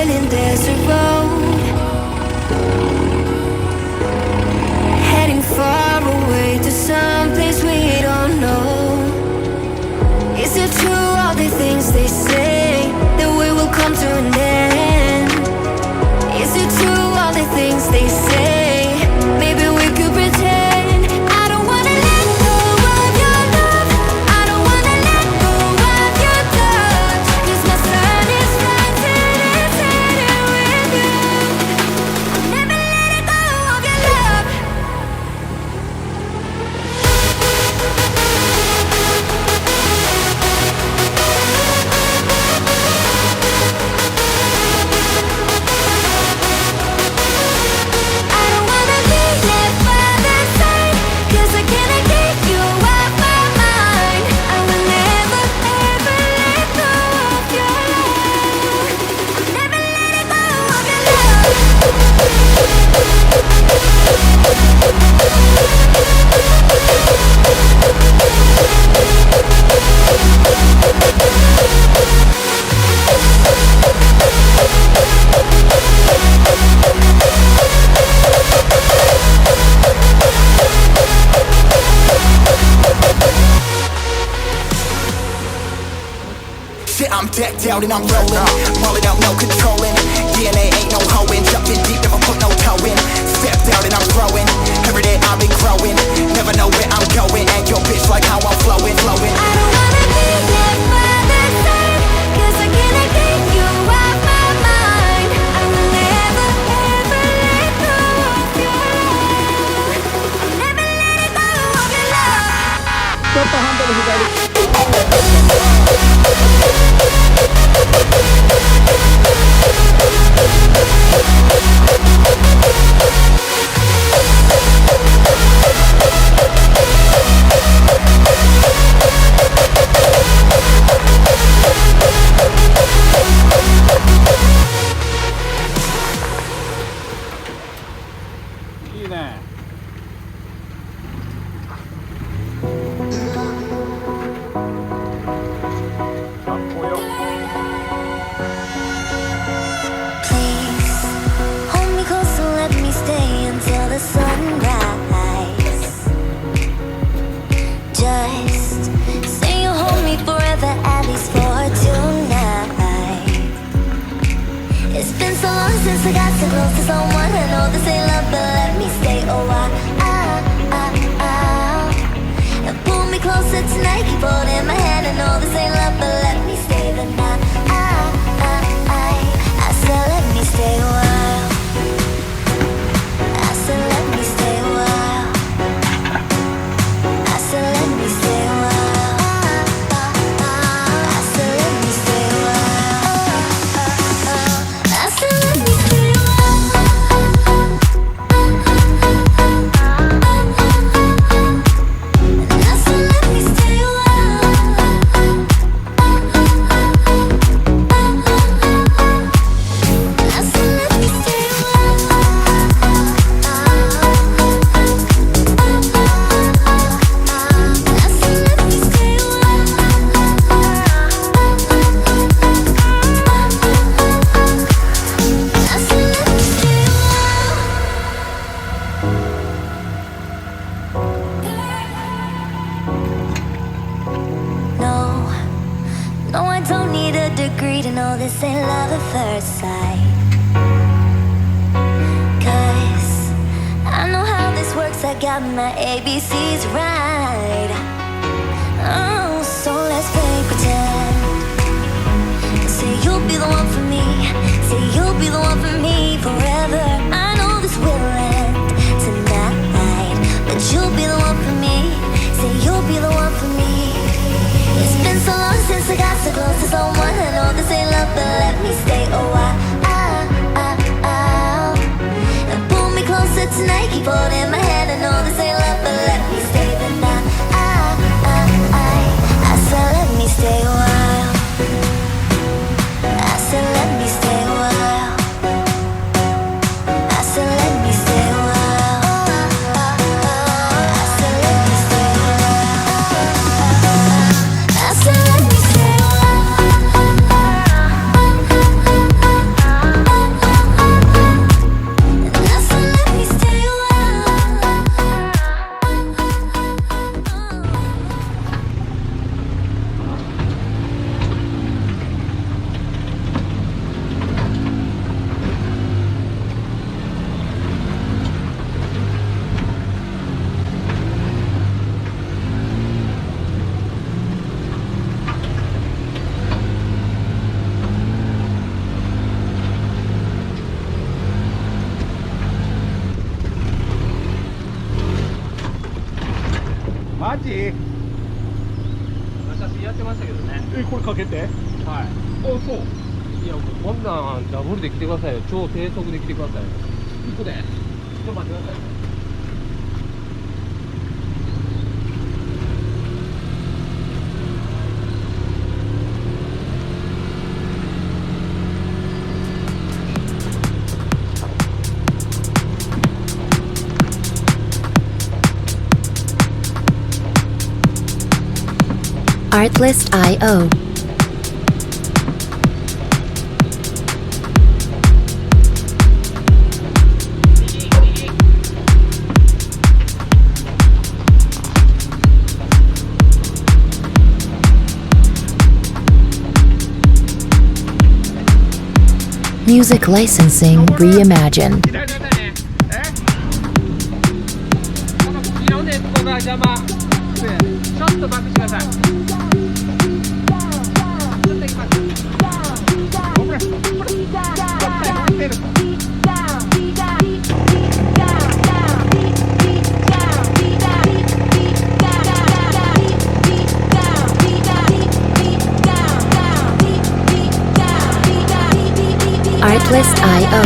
boiling desert road, heading far away to some place we don't know. Is it true all the things they say, that we will come to an end? Is it true all the things they say? Maybe we could pretend. I don't wanna let go of your love, I don't wanna let go of your touch, 'cause my sun is rising, it's heading with you. I'll never let it go of your love. I don't wanna be left by the side, 'cause I cannot get you off my mind. I will never, ever let go of your love. I'll never let it go of your love. Shit, I'm decked out and I'm rolling. Rolling out, no controlling. DNA ain't no hoeing. Jumped in deep, never put no toe in. Stepped out and I'm growing. Every day I've been growing. Never know where I'm going. And your bitch like how I'm flowing, flowing. I don't wanna be left by the side, 'cause I cannot get you off my mind. I will never, ever let go of your love. I'll never let it go of your love. ちょっとハンドル左。いいね。かっこよ。Please hold me close and let me stay until the sunrise. Just say you'll hold me forever, at least for tonight. It's been so long since I got so close to someone. I know this ain't love, but let me stay a while. And pull me closer tonight, keep holding my hand. I know this ain't love, but let me stay the night. I said let me stay a while. I said let me stay a while. I said let me stay a while. I said let me stay a while. I said let me stay a while. And I said let me stay a while. I said let me stay a while. I said let me stay a while. I said let me stay a while. No, I don't need a degree to know this ain't love at first sight. 'Cause I know how this works, I got my ABCs right. Oh, so let's play pretend. Say you'll be the one for me. Say you'll be the one for me forever. I know this will end tonight, but you'll be the one for me. Say you'll be the one for me. It's been so long since I got so close to someone. I know this ain't love, but let me stay a while. And pull me closer tonight, keep holding my hand. I know this ain't love, but let me stay the night. I said let me stay a while. I said let me stay a while. I said let me stay a while. I said let me stay a while. I said let me stay a while. マジ？昔やってましたけどね。これかけて？はい。あ、そう。いや、こんなんダブルで来てくださいよ。超低速で来てくださいよ。行くで。ちょっと待ってくださいね。Artlist.io Music licensing reimagined. 左くださいね。この色でここが邪魔。ちょっとバックしてください。ちょっと行きます。ほら、ほら、出る。Artlist.io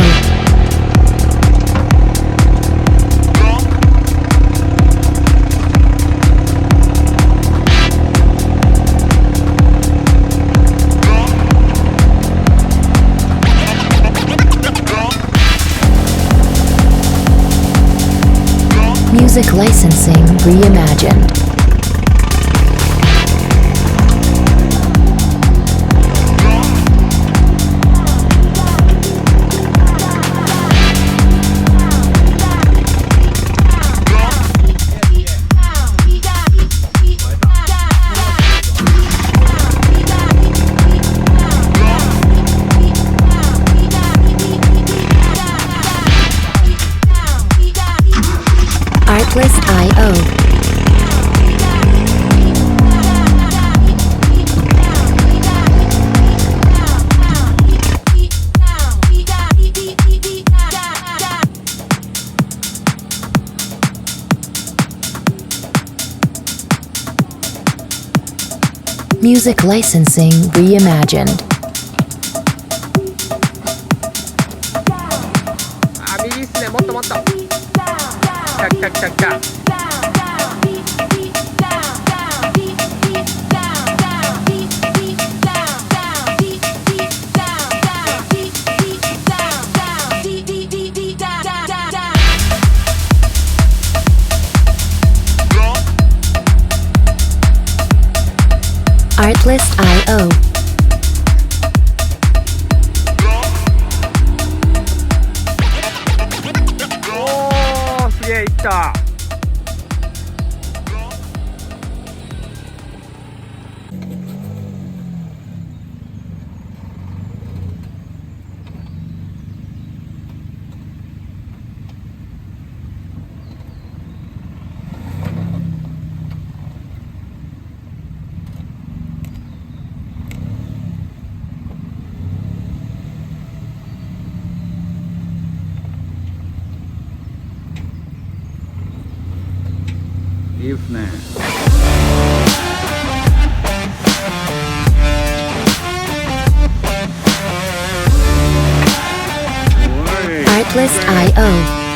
Music licensing reimagined. Artlist.io Music licensing reimagined. あ、右っすね。もっともっと。来た来た来た来た。Artlist.ioおー、すげえ、いった。いいっすね。Artlist.io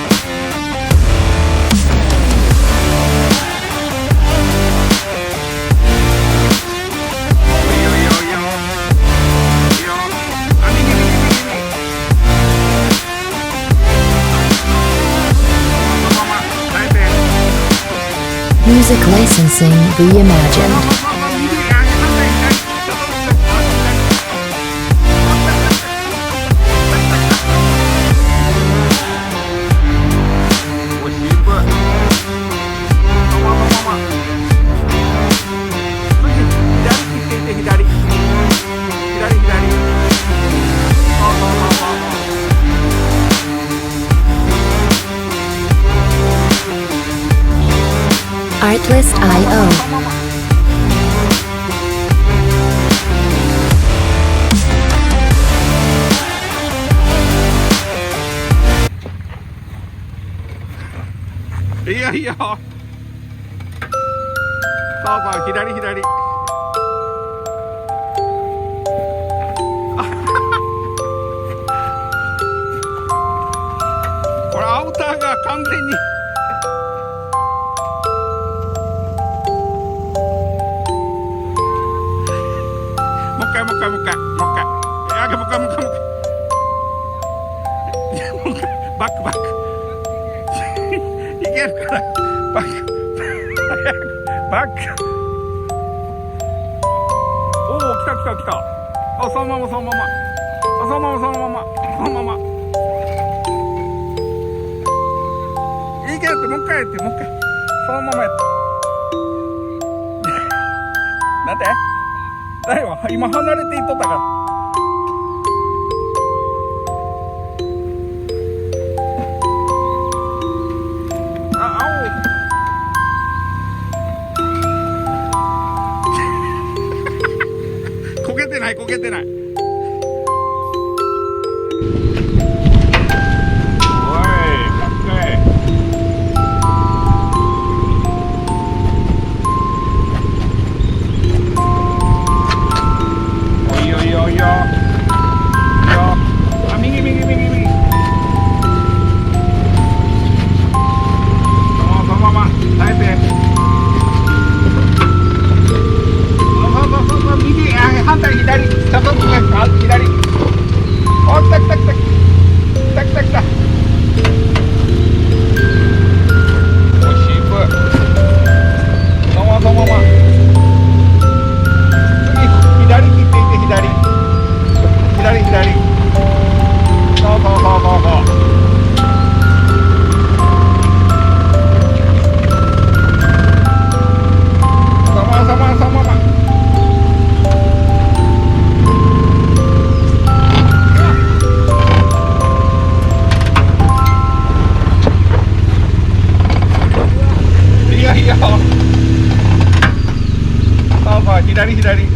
Music licensing reimagined. Artlist.ioいやいや。そう左左。これアウターが完全にもう一回もう一回もう一回もう一回もう一回もう一回もう一回バックバックいけるからバックバック。おお来た来た来た。あそのままそのままそのままそのままそのままいけるってもう一回やってもう一回そのままやってなんてだよ今離れていっとったからこけてないこけてない。左左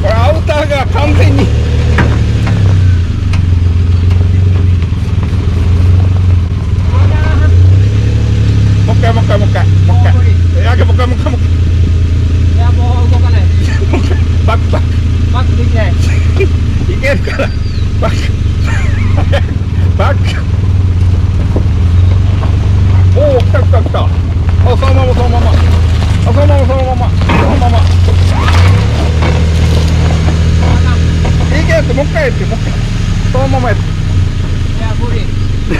これアウターが完全にもう一回もう一回もう一回もう一回いやもう一回もう一回もう一回いやもう動かないバックバックバックできないいけるからバックバックおお来た来た来た。あそのままそのままあそのままそのままそのままいけやってもう一回やってもう一回そのままやって。いや無理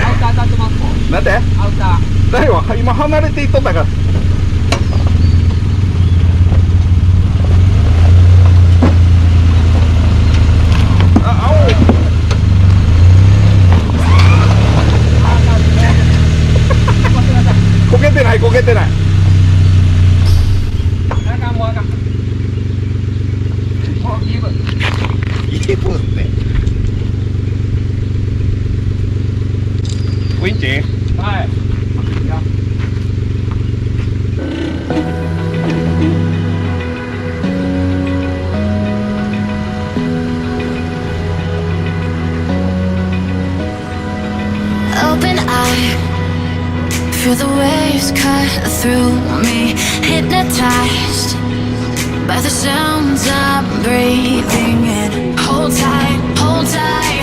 アウター当たってますもん。なんでアウターだよ今離れていっとったからこけてないこけてない。あかんもうあかんもうギブイーブってウィンチはいOpen eye, feel the waves cut through me, hypnotized by the sounds I'm breathing in. Hold tight, hold tight.